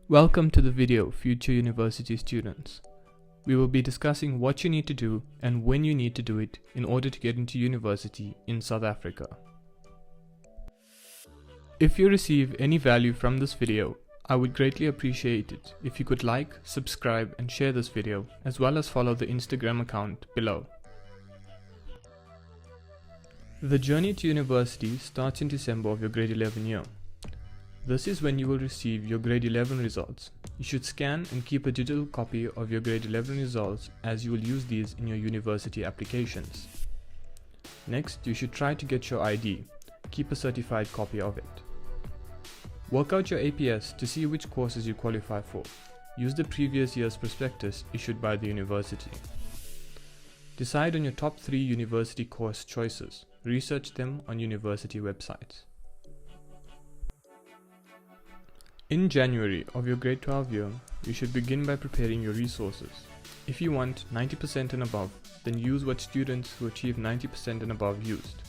Welcome to the video, future university students. We will be discussing what you need to do and when you need to do it in order to get into university in South Africa. If you receive any value from this video, I would greatly appreciate it if you could like, subscribe and share this video, as well as follow the Instagram account below. The journey to university starts in December of your grade 11 year. This is when you will receive your grade 11 results. You should scan and keep a digital copy of your grade 11 results, as you will use these in your university applications. Next, you should try to get your ID. Keep a certified copy of it. Work out your APS to see which courses you qualify for. Use the previous year's prospectus issued by the university. Decide on your top 3 university course choices. Research them on university websites. In January of your grade 12 year, you should begin by preparing your resources. If you want 90% and above, then use what students who achieve 90% and above used.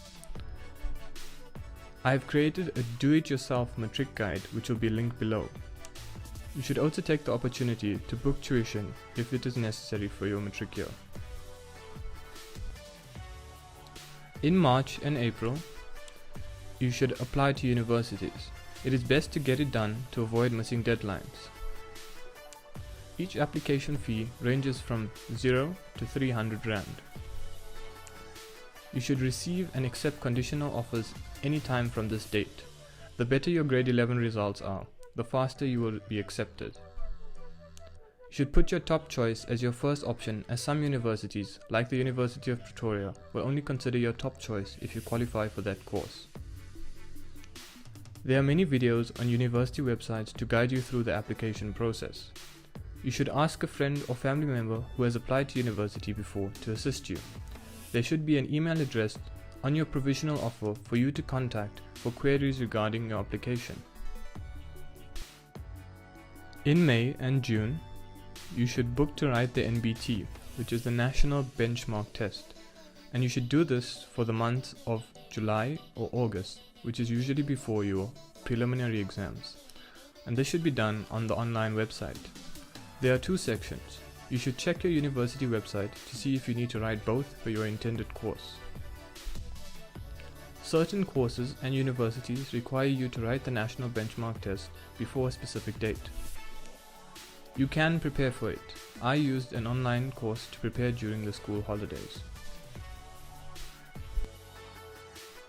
I have created a do-it-yourself matric guide which will be linked below. You should also take the opportunity to book tuition if it is necessary for your matric year. In March and April, you should apply to universities. It is best to get it done to avoid missing deadlines. Each application fee ranges from 0 to 300 Rand. You should receive and accept conditional offers anytime from this date. The better your grade 11 results are, the faster you will be accepted. You should put your top choice as your first option, as some universities, like the University of Pretoria, will only consider your top choice if you qualify for that course. There are many videos on university websites to guide you through the application process. You should ask a friend or family member who has applied to university before to assist you. There should be an email address on your provisional offer for you to contact for queries regarding your application. In May and June, you should book to write the NBT, which is the National Benchmark Test, and you should do this for the months of July or August, which is usually before your preliminary exams, and this should be done on the online website. There are 2 sections. You should check your university website to see if you need to write both for your intended course. Certain courses and universities require you to write the national benchmark test before a specific date. You can prepare for it. I used an online course to prepare during the school holidays.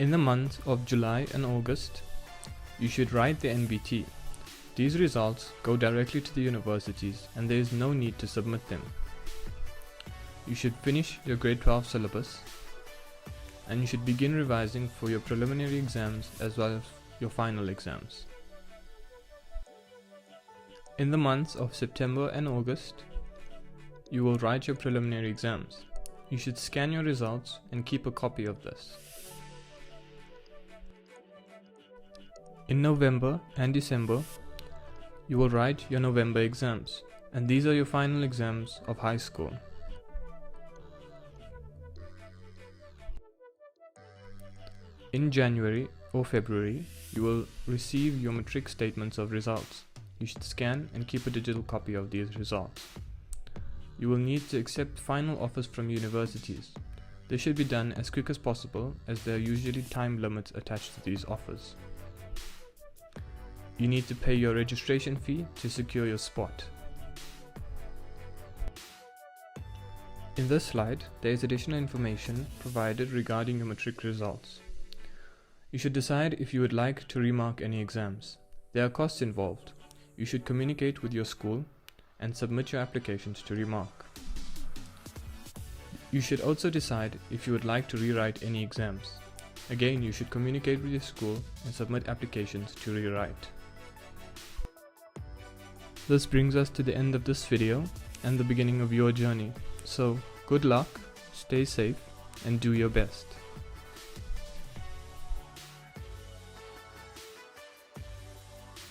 In the months of July and August, you should write the NBT. These results go directly to the universities and there is no need to submit them. You should finish your grade 12 syllabus and you should begin revising for your preliminary exams as well as your final exams. In the months of September and August, you will write your preliminary exams. You should scan your results and keep a copy of this. In November and December, you will write your November exams, and these are your final exams of high school. In January or February, you will receive your matric statements of results. You should scan and keep a digital copy of these results. You will need to accept final offers from universities. This should be done as quick as possible, as there are usually time limits attached to these offers. You need to pay your registration fee to secure your spot. In this slide, there is additional information provided regarding your matric results. You should decide if you would like to remark any exams. There are costs involved. You should communicate with your school and submit your applications to remark. You should also decide if you would like to rewrite any exams. Again, you should communicate with your school and submit applications to rewrite. This brings us to the end of this video and the beginning of your journey. So, good luck, stay safe, and do your best.